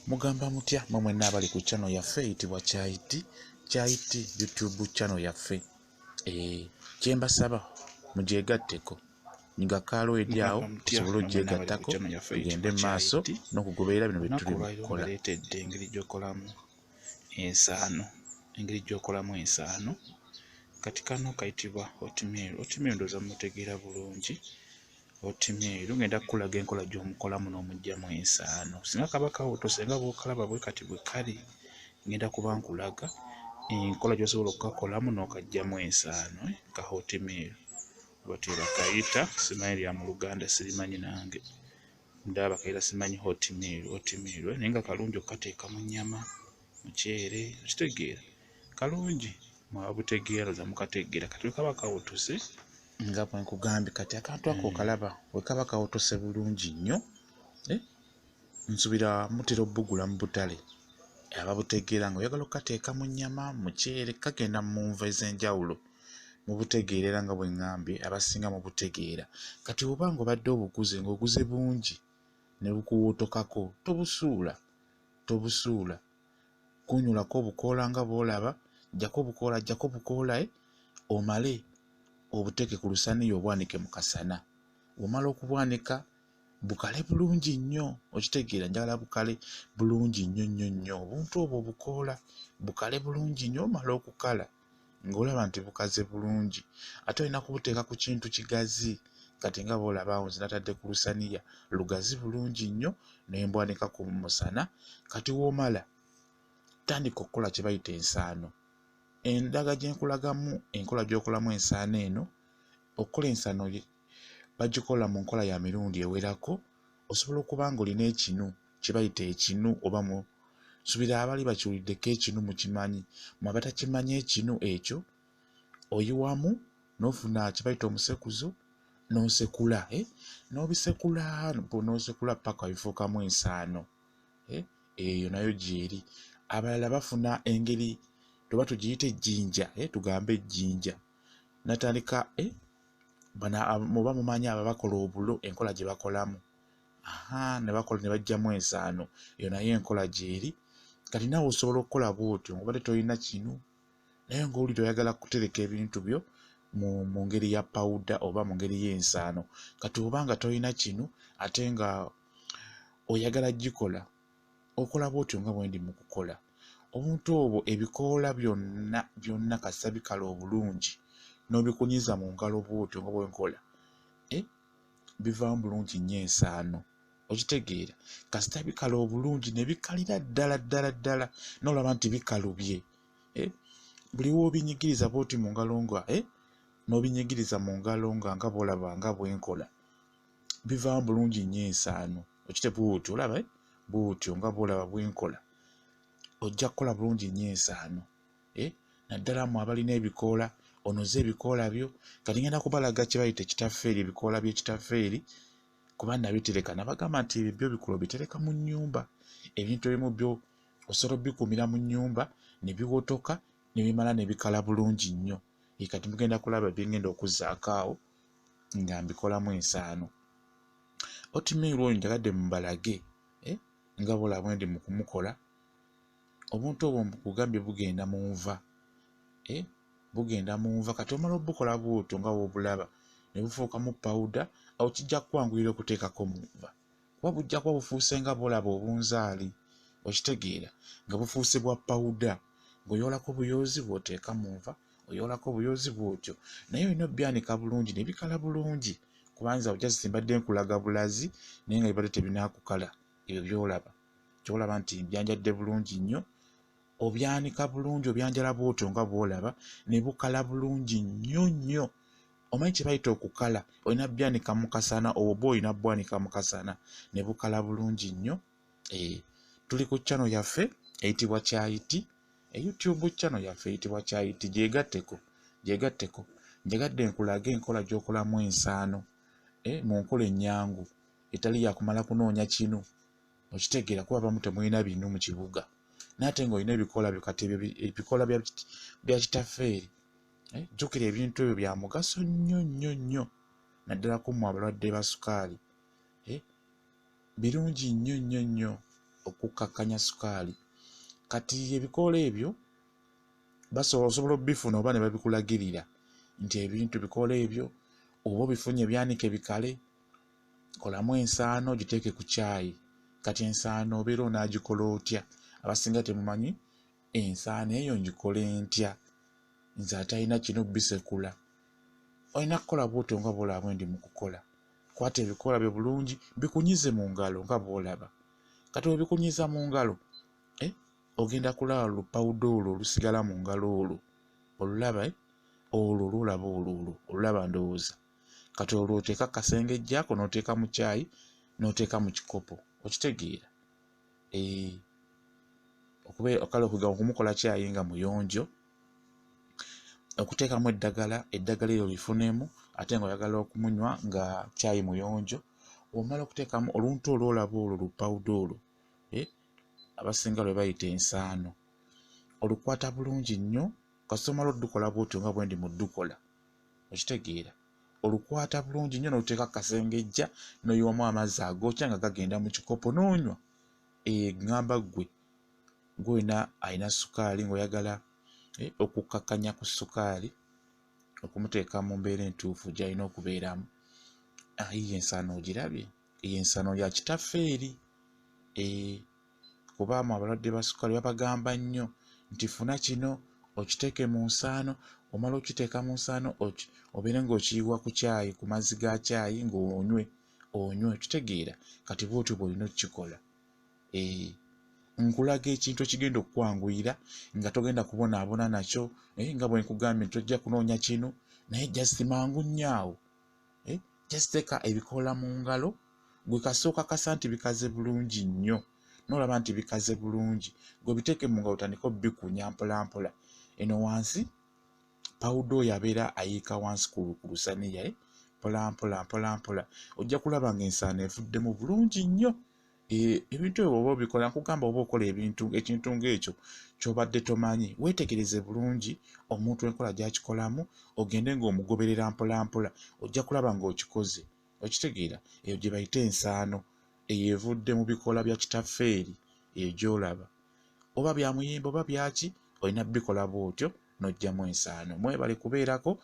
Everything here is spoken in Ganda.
Mugamba mutya mmwe n'abali ku channel yaffe eyitibwa Kyayiti YouTube channel yaffe. Kyembasaba mugyegatteko nga kaalo eri awo tusobole ogyegattako tugende mu maaso n'okugoberera bino bye tuli mu kukola. Baleetedde engeri gy'okolamu ensaano. Kati kano kayitibwa oatmeal. Oatmeal ndowooza mutegeera bulungi. Oatmeal ngenda kukulaga enkola gy'omukolamu n'omuggyamu ensaano. Singa kaba kawotose nga bw'okalaba bwe kati bwe kali, ngenda kuba nkulaga enkola gy'osobola okukakolamu n'okaggyamu ensaano ka oatmeal. Bw'atyo bakayita, simanyi lya mu Luganda sirimanyi nange. Ndaba bakayita simanyi oatmeal naye nga kalungi okukateeka mu nnyama, muceere, okitegeera. Kalungi mwabutegeera za mukategeera kati bwe kaba kawotose nga bwe nkugambye kati akantu ako okalaba bwe kaba kawotose bulungi nnyo, nsuubira mutera obbugula mu butale ababutegeera nga oyagala okukateeka mu nnyama, muceere, kagenda mu nva ez'enjawulo. Mubutegeera era nga bwe ŋŋambye abasinga mubutegeera. Kati oba ng'obadde obuguze ng'oguze bungi ne bukuwotokako, tobusuula. Kunyulako obukoola nga bw'olaba, ggyako bukoola omale obuteeke ku lusaniya obwanike mu kasana. Bw'omala okubwanika bukale bulungi nnyo, okitegeera njagala bukale bulungi nnyo. Obuntu obwo obukoola bukale bulungi nnyo, omala okukala ng'olaba nti bukaze bulungi. Ate olina kubuteeka ku kintu kigazi, kati nga bw'olaba awo nze natadde ku lusaniya lugazi bulungi nnyo ne mbwanika ku musana. Kati w'omala tandika okukola kye bayita ensaano. Endaga gye nkulagamu enkola gy'okolamu ensaano eno, okukola ensaano bagikola mu nkola ya mirundi ewerako. Osobola okuba ng'olina ekinu kye bayita ekinu, oba nsuubira abali bakiwuliddeko ekinu mukimanyi. Mmwe abatakimanyi ekinu ekyo oyiwamu n'ofuna kye bayita omusekuzo n'osekula, n'obisekula paka bifuukamu ensaano. Eyo nayo gy'eri. Abalala bafuna engeri tuba tugiyita ejjinja, tugambe ejjinja. Natandika oba mumanyi abo bakola obulo enkola gye bakolamu, ne baggyamu ensaano. Eyo nayo enkola gy'eri. Kati naawe osobola okukola bw'otyo ng'obadde tolina kinu naye ng'owulira oyagala kutereka ebintu byo mu ngeri ya pawuda oba mu ngeri y'ensaano. Kati oba nga tolina kinu ate nga oyagala gikola, okola bw'otyo nga bwe ndi mu kukola. Obuntu obwo ebikoola byonna kasita bikala obulungi n'obikunyiza mu ngalo bw'otyo nga bwe nkola, bivaamu bulungi nnyo ensaano, okitegeera. Kasita bikala obulungi ne bikalira ddala n'olaba nti bikalubye, buli w'obinyigiriza bw'oti mu ngalo n'obinyigiriza mu ngalo nga bw'olaba nga bwe nkola, bivaamu bulungi nnyo ensaano. Okite bw'otyo olaba bw'otyo nga bw'olaba bwe nkola, ojja kukola bulungi nnyo ensaano. Naddala mmwe abalina ebikoola, onoze ebikoola byo. Kati ngenda kubalaga kye bayita ekitaffeeri, ebikoola by'ekitaffeeri, kuba nabitereka nabagamba nti ebyo bikulu bitereka mu nnyumba. Ebintu ebimu byo osobola bikuumira mu nnyumba ne biwotoka ne bimala ne bikala bulungi nnyo. Kati mugenda kulaba bye ngenda okuzzaako awo nga mbikolamu ensaano. Oatmeal oyo njagadde mubalage nga bw'olaba bwe ndi mu kumukola. Obuntu obwo nkugambye bugenda mu nva. Kati omala obukola bw'otyo nga bw'obulaba ne bufuukamu pawuda, awo kijja kukwanguyira okuteekako mu nva, kuba bujja kuba bufuuse nga bw'olaba obunzaali, okitegeera, nga bufuuse bwa pawuda. Ng'oyoolako buyoozi bw'oteeka mu nva, oyoolako buyoozi bw'otyo. Naye olina obyanika bulungi ne bikala bulungi, kubanza ojjasi mbadde nkulaga bulazi naye nga bibadde tebinaakukala. Ebyo by'olaba ky'olaba nti mbyanjadde bulungi nnyo. Obyanika bulungi, obyanjala bw'otyo nga bw'olaba ne bukala bulungi nnyo. Omanyi kye bayita okukala, olina byanika mu kasana, oba olina bwanika mu kasana ne bukala bulungi nnyo. Tuli ku channel yaffe eyitibwa Kyayiti, YouTube channel yaffe eyitibwa Kyayiti. Gyegatteko. Njagadde nkulage enkola gy'okolamu ensaano mu nkola ennyangu etali yakumala kunoonya kinu, okitegeera, kuba abamu temulina binu mu kibuga. Naate ng'olina ebikoola byo, kati ebikoola bya kitaffeeri, jjukira ebintu ebyo bya mugaso nnyo. Naddala ku mmwe abalwadde ba sukaali, birungi nnyo. okukkakkanya sukaali. Kati ebikoola ebyo osobola obifuna oba ne babikulagirira nti ebintu bikoola ebyo oba obifunye byanike bikale, kolamu ensaano giteeke ku caayi. Kati ensaano obeera onaagikola otya? Abasinga temumanyi ensaano eyo ngikole ntya, nze ate alina kino bisekula. Olina kukola bw'otyo nga bw'olaba bwe ndi mu kukola. Kwata ebikoola byo bulungi bikunyize mu ngalo nga bw'olaba. Kati bwe bikunyiza mu ngalo ogenda kulaba lupawuda olwo olusigala mu ngalo olwo, olulaba olwo lwolaba olulaba ndowooza. Kati olwo oteeka kasengejjaako n'oteeka mu caayi n'oteeka mu kikopo, okitegeera? Kale okumukola caayi nga muyonjo, okuteekamu eddagala eryo lifunemu ate nga oyagala okumunywa nga caayi muyonjo. Omala okuteekamu oluntu olwolaba olwo lupawuda olwo, abasinga lwe bayita ensaano, olukwata bulungi nnyo. Kasita omala oddukola bw'otyo nga bwe ndi mu ddukola, okitegeera? Olukwata bulungi nnyo n'oteeka kasengejja n'oyiwamu amazzi agookya nga gagenda mu kikopo n'onywa. Ngamba ggwe alina sukaali ng'oyagala okukkakkanya ku sukaali, okumuteeka mu mbeera entuufu gy'alina okubeeramu. Yiyo ensaano ogirabye? Eyo ensaano ya kitaffeeri. Kuba mu abalwadde ba sukaali babagamba nnyo nti funa kino okiteeke mu nsaano, omala okiteeka mu nsaano obeere ng'okiyiwa ku caayi, ku mazzi ga caayi ng'onywe, okitegeera? Kati bw'otyo bw'olina okukikola. Nkulaga ekintu ekigenda okukwanguyira nga togenda kubonaabona nakyo, nga bwe nkugambye nti tojja kunoonya kino, naye just mangu nnyo awo. Just teeka ebikoola mu ngalo, gwe kasooka kasa nti bikaze bulungi nnyo, n'olaba nti bikaze bulungi, gwe biteeke mu ngalo otandike obbikunya mpola mpola. Eno wansi pawuda oyo abeera ayiika wansi ku lusaniya, mpola mpola, ojja kulaba ng'ensaano evuddemu bulungi nnyo. Ebintu ebyo oba obikola, nkugamba oba okola ekintu ng'ekyo ky'obadde tomanyi, weetegereze bulungi omuntu enkola gy'akikolamu, ogende ng'omugoberera mpola mpola, ojja kulaba ng'okikoze, okitegeera? Eyo gye bayita ensaano, eyo evudde mu bikoola bya kitaffeeri, eyo gy'olaba. Oba bya muyembe oba byaki, olina bikola bw'otyo n'oggyamu ensaano. Mwebale kubeerako.